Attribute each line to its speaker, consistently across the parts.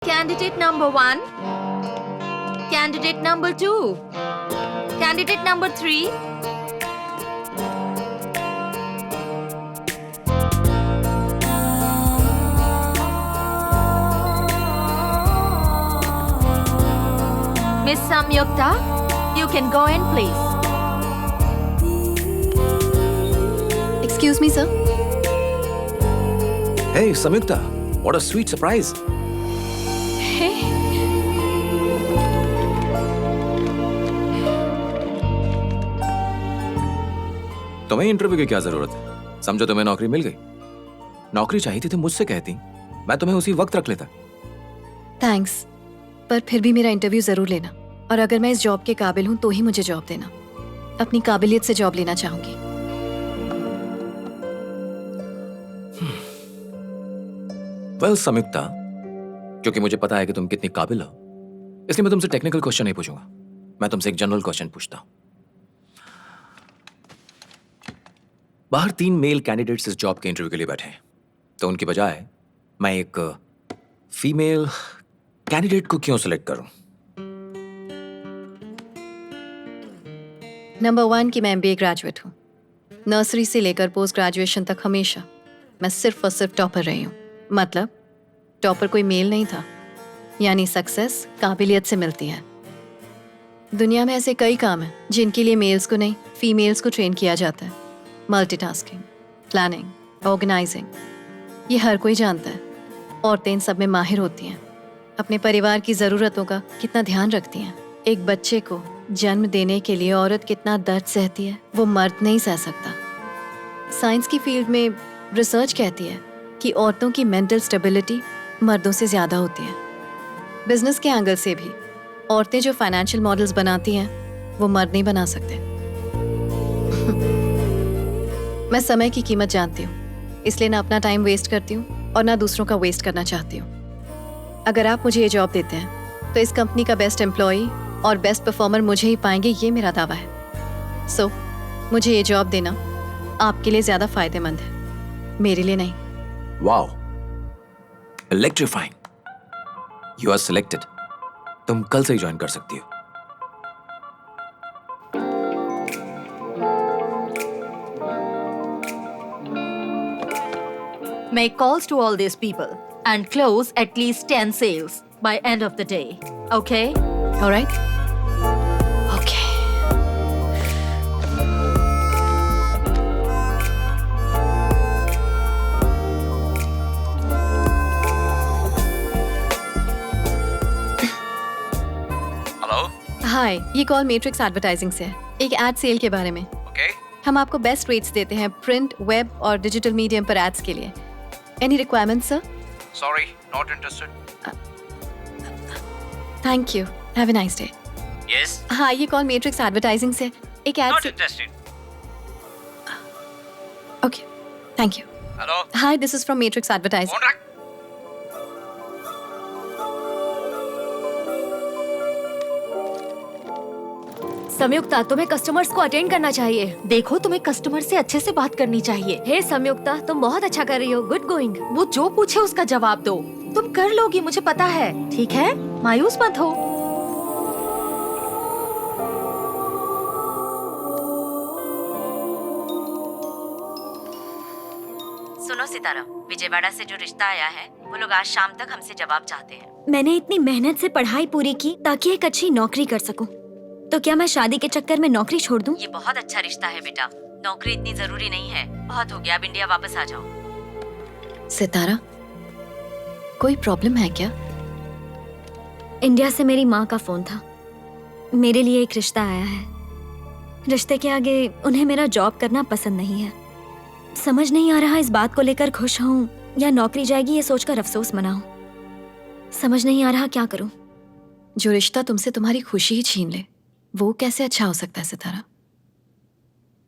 Speaker 1: Candidate number 1, candidate number 2, candidate number 3. Miss Samyukta, you can go in, please.
Speaker 2: Excuse me, sir.
Speaker 3: Hey, Samyukta, what a sweet surprise.
Speaker 2: Hey.
Speaker 3: तुम्हें interview की क्या जरूरत है? समझो तुम्हें नौकरी मिल गई। नौकरी चाहिए थी तो मुझसे कहती, मैं तुम्हें उसी वक्त रख लेता।
Speaker 2: थैंक्स, पर फिर भी मेरा इंटरव्यू जरूर लेना, और अगर मैं इस जॉब के काबिल हूँ तो ही मुझे जॉब देना। अपनी काबिलियत से जॉब लेना चाहूंगी।
Speaker 3: वेल संयुक्ता, क्योंकि मुझे पता है कि तुम कितनी काबिल हो, इसलिए मैं तुमसे टेक्निकल क्वेश्चन नहीं पूछूंगा। मैं तुमसे एक जनरल क्वेश्चन पूछता हूं। बाहर 3 मेल कैंडिडेट्स इस जॉब के इंटरव्यू के लिए बैठे हैं, तो उनकी बजाय मैं एक फीमेल कैंडिडेट को क्यों सिलेक्ट करूं?
Speaker 2: नंबर 1 कि मैं MBA ग्रेजुएट हूँ। नर्सरी से लेकर पोस्ट ग्रेजुएशन तक हमेशा मैं सिर्फ और सिर्फ टॉपर रही हूँ। मतलब टॉपर कोई मेल नहीं था, यानी सक्सेस काबिलियत से मिलती है। दुनिया में ऐसे कई काम हैं जिनके लिए मेल्स को नहीं, फीमेल्स को ट्रेन किया जाता है। मल्टीटास्किंग, प्लानिंग, ऑर्गेनाइजिंग, ये हर कोई जानता है। औरतें इन सब में माहिर होती हैं। अपने परिवार की ज़रूरतों का कितना ध्यान रखती हैं। एक बच्चे को जन्म देने के लिए औरत कितना दर्द सहती है, वो मर्द नहीं सह सकता। साइंस की फील्ड में रिसर्च कहती है कि औरतों की मेंटल स्टेबिलिटी मर्दों से ज़्यादा होती है। बिजनेस के एंगल से भी औरतें जो फाइनेंशियल मॉडल्स बनाती हैं, वो मर्द नहीं बना सकते। मैं समय की कीमत जानती हूँ, इसलिए ना अपना टाइम वेस्ट करती हूँ और ना दूसरों का वेस्ट करना चाहती हूँ। अगर आप मुझे ये जॉब देते हैं तो इस कंपनी का बेस्ट एम्प्लॉई और बेस्ट परफॉर्मर मुझे ही पाएंगे, ये मेरा दावा है। सो मुझे ये जॉब देना आपके लिए ज़्यादा फायदेमंद है, मेरे लिए नहीं।
Speaker 3: Wow, electrifying. You are selected. तुम कल से ही ज्वाइन कर सकती हो।
Speaker 1: Make calls to all these people and close at least 10 sales by end of the day. Okay?
Speaker 2: All right? Okay.
Speaker 3: Hello.
Speaker 2: Hi, ये कॉल मैट्रिक्स एडवर्टाइजिंग से है, एक एड सेल के बारे में।
Speaker 3: ओके।
Speaker 2: हम आपको बेस्ट रेट्स देते हैं प्रिंट, वेब और डिजिटल मीडियम पर एड्स के लिए। Any requirements sir?
Speaker 3: Sorry, not interested.
Speaker 2: Thank you, have a nice day.
Speaker 3: Yes.
Speaker 2: हाँ, ये कॉल मैट्रिक्स एडवर्टाइजिंग से एक एड से।
Speaker 3: Interested.
Speaker 2: Okay, thank you.
Speaker 3: Hello.
Speaker 2: Hi, this is from matrix advertising.
Speaker 3: रख।
Speaker 1: संयुक्ता, तुम्हें कस्टमर्स को अटेंड करना चाहिए। देखो, तुम्हें कस्टमर से अच्छे से बात करनी चाहिए। हे संयुक्ता, तुम बहुत अच्छा कर रही हो। Good going. वो जो पूछे उसका जवाब दो। तुम कर लोगी, मुझे पता है। ठीक है, मायूस मत हो।
Speaker 4: सुनो सितारा, विजयवाड़ा से जो रिश्ता आया है, वो लोग आज शाम तक हमसे जवाब चाहते हैं।
Speaker 5: मैंने इतनी मेहनत से पढ़ाई पूरी की ताकि एक अच्छी नौकरी कर सकूं। तो क्या मैं शादी के चक्कर में नौकरी छोड़ दूं?
Speaker 4: ये बहुत अच्छा रिश्ता है बेटा, नौकरी इतनी जरूरी नहीं है। बहुत हो गया, अब इंडिया वापस आ जाओ।
Speaker 2: सितारा, कोई प्रॉब्लम है क्या?
Speaker 5: इंडिया से मेरी माँ का फोन था। मेरे लिए एक रिश्ता आया है। रिश्ते के आगे उन्हें मेरा जॉब करना पसंद नहीं है। समझ नहीं आ रहा इस बात को लेकर खुश हूँ या नौकरी जाएगी ये सोचकर अफसोस मनाऊं। समझ नहीं आ रहा क्या करूं।
Speaker 2: जो रिश्ता तुमसे तुम्हारी खुशी ही छीन ले, वो कैसे अच्छा हो सकता है सितारा?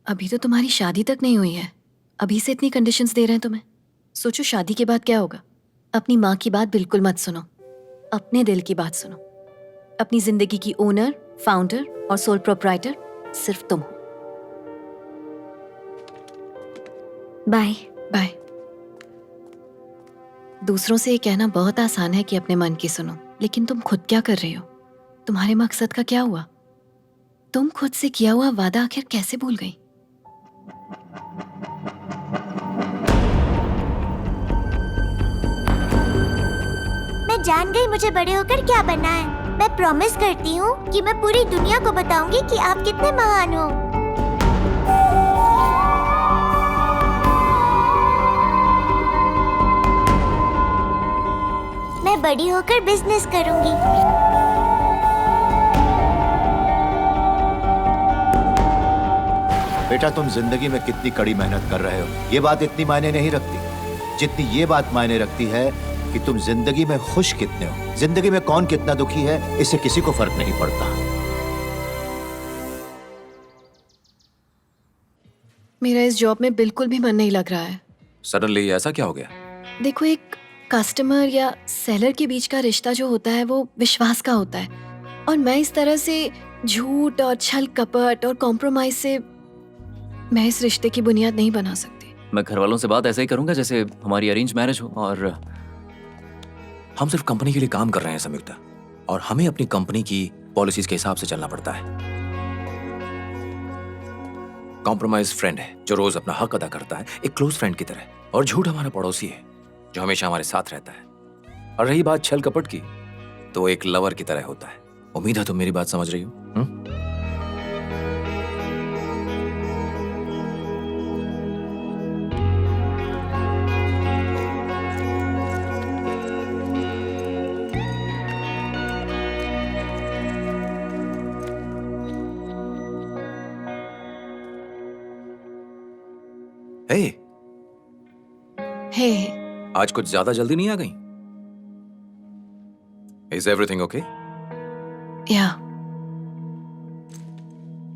Speaker 2: अभी तो तुम्हारी शादी तक नहीं हुई है, अभी से इतनी कंडीशंस दे रहे हैं तुम्हें। सोचो शादी के बाद क्या होगा। अपनी माँ की बात बिल्कुल मत सुनो, अपने दिल की बात सुनो। अपनी जिंदगी की ओनर, फाउंडर और सोल प्रोप्राइटर सिर्फ तुम हो।
Speaker 5: बाय।
Speaker 2: बाय। दूसरों से ये कहना बहुत आसान है कि अपने मन की सुनो, लेकिन तुम खुद क्या कर रहे हो? तुम्हारे मकसद का क्या हुआ? तुम खुद से किया हुआ वादा आखिर कैसे भूल गई?
Speaker 6: मैं जान गई मुझे बड़े होकर क्या बनना है। मैं प्रॉमिस करती हूँ कि मैं पूरी दुनिया को बताऊंगी कि आप कितने महान हो। मैं बड़ी होकर बिजनेस करूंगी।
Speaker 7: बेटा, तुम जिंदगी में कितनी कड़ी मेहनत कर रहे हो, ये बात इतनी मायने नहीं रखती जितनी ये बात मायने रखती है कि तुम जिंदगी में खुश कितने हो। जिंदगी में कौन कितना दुखी है, इससे किसी को फर्क नहीं पड़ता।
Speaker 2: मेरा इस जॉब में बिल्कुल भी मन नहीं लग रहा है।
Speaker 3: सडनली ऐसा क्या हो गया?
Speaker 2: देखो, एक कस्टमर या सेलर के बीच का रिश्ता जो होता है वो विश्वास का होता है, और मैं इस तरह से झूठ और छल कपट और कॉम्प्रोमाइज से मैं इस रिश्ते की बुनियाद नहीं बना सकती।
Speaker 8: मैं घर वालों से बात ऐसे ही करूंगा जैसे हमारी अरेंज मैरिज हो। और
Speaker 3: हम सिर्फ कंपनी के लिए काम कर रहे हैं संयुक्ता, और हमें अपनी कंपनी की पॉलिसीज के हिसाब से चलना पड़ता है। कॉम्प्रोमाइज फ्रेंड है जो रोज अपना हक अदा करता है, एक क्लोज फ्रेंड की तरह, और झूठ हमारा पड़ोसी है जो हमेशा हमारे साथ रहता है। और रही बात छल कपट की, तो वो एक लवर की तरह होता है। उम्मीद है तुम मेरी बात समझ रही हो। हे,
Speaker 2: हे,
Speaker 3: आज कुछ ज्यादा जल्दी नहीं आ गई? Is everything okay?
Speaker 2: या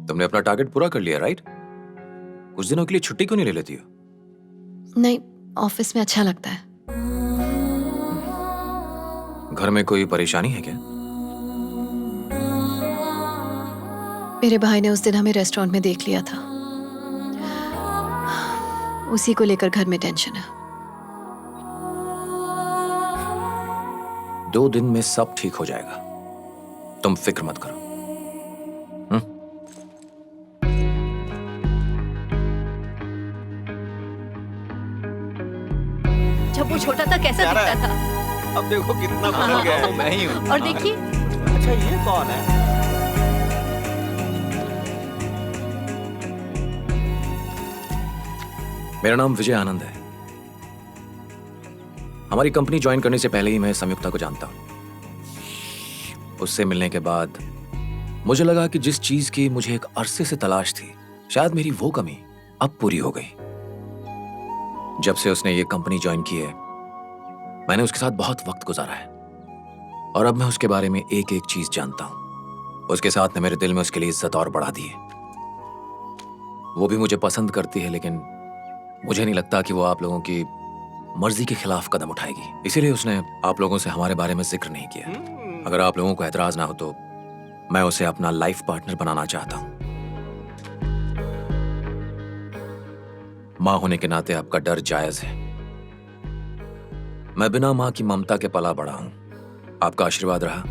Speaker 3: तुमने अपना टारगेट पूरा कर लिया, राइट? कुछ दिनों के लिए छुट्टी क्यों नहीं ले लेती हो?
Speaker 2: नहीं, ऑफिस में अच्छा लगता है।
Speaker 3: घर में कोई परेशानी है क्या?
Speaker 2: मेरे भाई ने उस दिन हमें रेस्टोरेंट में देख लिया था, उसी को लेकर घर में टेंशन है।
Speaker 3: 2 दिन में सब ठीक हो जाएगा, तुम फिक्र मत करो।
Speaker 1: जब वो छोटा था कैसा दिखता था,
Speaker 7: अब देखो कितना बदल गया है। मैं ही हूँ।
Speaker 1: और देखिए
Speaker 7: अच्छा, ये कौन है?
Speaker 3: मेरा नाम विजय आनंद है। हमारी कंपनी ज्वाइन करने से पहले ही मैं संयुक्ता को जानता हूं। उससे मिलने के बाद मुझे लगा कि जिस चीज की मुझे एक अरसे से तलाश थी, शायद मेरी वो कमी अब पूरी हो गई। जब से उसने ये कंपनी ज्वाइन की है, मैंने उसके साथ बहुत वक्त गुजारा है, और अब मैं उसके बारे में एक एक चीज जानता हूं। उसके साथ ने मेरे दिल में उसके लिए इज्जत और बढ़ा दी है। वो भी मुझे पसंद करती है, लेकिन मुझे नहीं लगता कि वो आप लोगों की मर्जी के खिलाफ कदम उठाएगी। इसीलिए उसने आप लोगों से हमारे बारे में जिक्र नहीं किया। अगर आप लोगों को एतराज ना हो तो मैं उसे अपना लाइफ पार्टनर बनाना चाहता हूं। मां होने के नाते आपका डर जायज है। मैं बिना मां की ममता के पला बड़ा हूं। आपका आशीर्वाद रहा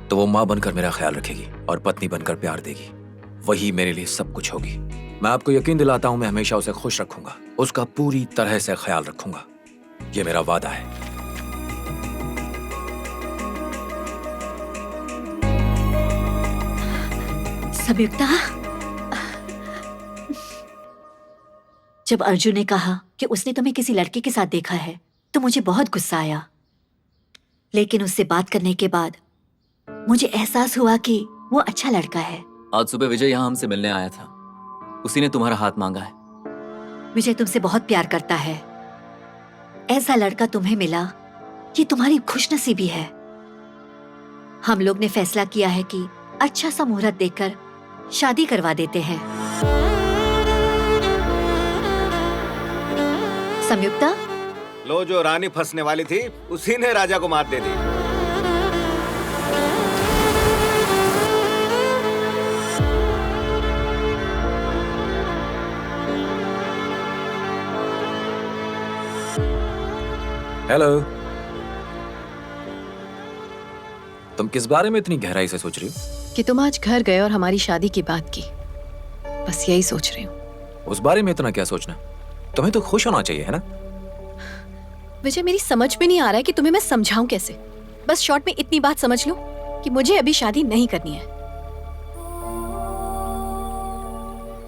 Speaker 3: तो वो मां बनकर मेरा ख्याल रखेगी और पत्नी बनकर प्यार देगी। वही मेरे लिए सब कुछ होगी। मैं आपको यकीन दिलाता हूं, मैं हमेशा उसे खुश रखूंगा, उसका पूरी तरह से ख्याल रखूंगा। ये मेरा वादा है।
Speaker 4: संयुक्ता, जब अर्जुन ने कहा कि उसने तुम्हें किसी लड़के के साथ देखा है तो मुझे बहुत गुस्सा आया, लेकिन उससे बात करने के बाद मुझे एहसास हुआ कि वो अच्छा लड़का है।
Speaker 8: आज सुबह विजय यहाँ हमसे मिलने आया था, उसी ने तुम्हारा हाथ मांगा है।
Speaker 4: विजय तुमसे बहुत प्यार करता है। ऐसा लड़का तुम्हें मिला, ये तुम्हारी खुशनसीबी है। हम लोग ने फैसला किया है कि अच्छा सा मुहूर्त देखकर शादी करवा देते हैं। संयुक्ता,
Speaker 7: लो, जो रानी फंसने वाली थी उसी ने राजा को मात दे दी।
Speaker 3: हेलो। तुम किस बारे में इतनी गहराई से सोच रही हो?
Speaker 2: कि तुम आज घर गए और हमारी शादी की बात की, बस यही सोच रही हूँ।
Speaker 3: उस बारे में इतना क्या सोचना? तुम्हें तो खुश होना चाहिए, है ना?
Speaker 2: विजय, मेरी समझ में नहीं आ रहा है कि तुम्हें मैं समझाऊं कैसे। बस शॉर्ट में इतनी बात समझ लो कि मुझे अभी शादी नहीं करनी है।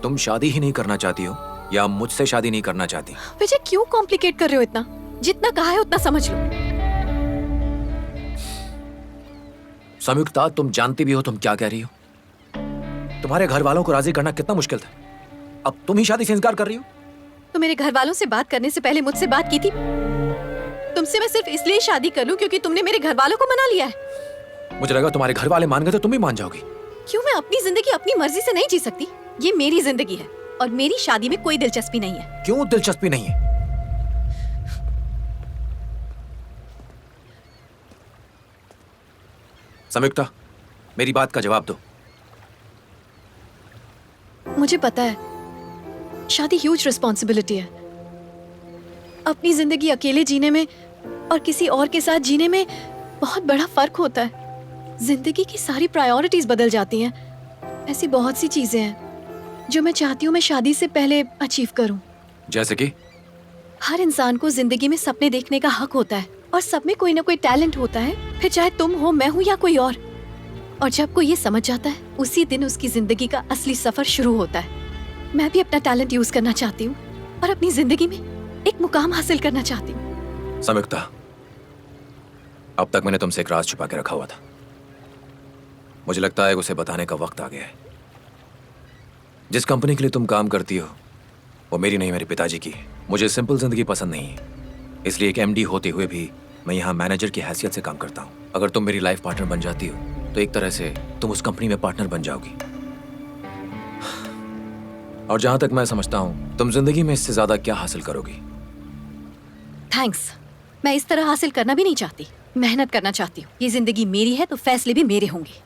Speaker 3: तुम शादी ही नहीं करना चाहती हो या मुझसे शादी नहीं करना चाहती?
Speaker 2: विजय, क्यों कॉम्प्लिकेट कर रहे हो इतना? जितना कहा है उतना समझ लो।
Speaker 3: संयुक्ता, तुम जानती भी हो तुम क्या कह रही हो। तुम्हारे घर वालों को राजी करना कितना मुश्किल था, अब तुम ही शादी से इनकार कर रही हो।
Speaker 2: तो मेरे घर वालों से बात करने से पहले मुझसे बात की थी। तुमसे मैं सिर्फ इसलिए शादी कर लूं क्योंकि तुमने मेरे घर वालों को मना लिया है।
Speaker 3: मुझे लगा तुम्हारे घर वाले मान गए तो तुम भी मान जाओगी।
Speaker 2: क्यों? मैं अपनी जिंदगी अपनी मर्जी से नहीं जी सकती? ये मेरी जिंदगी है और मेरी शादी में कोई दिलचस्पी नहीं है।
Speaker 3: क्यों दिलचस्पी नहीं है? संयुक्ता, मेरी बात का जवाब दो।
Speaker 2: मुझे पता है शादी ह्यूज रिस्पॉन्सिबिलिटी है। अपनी जिंदगी अकेले जीने में और किसी और के साथ जीने में बहुत बड़ा फर्क होता है। जिंदगी की सारी प्रायोरिटीज बदल जाती हैं। ऐसी बहुत सी चीजें हैं जो मैं चाहती हूँ मैं शादी से पहले अचीव करूँ।
Speaker 3: जैसे कि?
Speaker 2: हर इंसान को जिंदगी में सपने देखने का हक होता है और सब में कोई ना कोई टैलेंट होता है, फिर चाहे तुम हो, मैं हूँ या कोई और जब कोई ये समझ जाता है उसी दिन उसकी जिंदगी का असली सफर शुरू होता है। मैं भी अपना टैलेंट यूज करना चाहती हूँ और अपनी जिंदगी में एक मुकाम हासिल करना चाहती हूँ।
Speaker 3: संयुक्ता, अब तक मैंने तुमसे एक राज छुपा के रखा हुआ था। मुझे लगता है उसे बताने का वक्त आ गया है। जिस कंपनी के लिए तुम काम करती हो वो मेरी नहीं, मेरे पिताजी की है। मुझे सिंपल जिंदगी पसंद नहीं है, इसलिए एक एमडी होते हुए भी मैं यहाँ मैनेजर की हैसियत से काम करता हूँ। अगर तुम मेरी लाइफ पार्टनर बन जाती हो तो एक तरह से तुम उस कंपनी में पार्टनर बन जाओगी। और जहां तक मैं समझता हूं तुम जिंदगी में इससे ज्यादा क्या हासिल करोगी?
Speaker 2: थैंक्स। मैं इस तरह हासिल करना भी नहीं चाहती, मेहनत करना चाहती हूँ। ये जिंदगी मेरी है तो फैसले भी मेरे होंगे।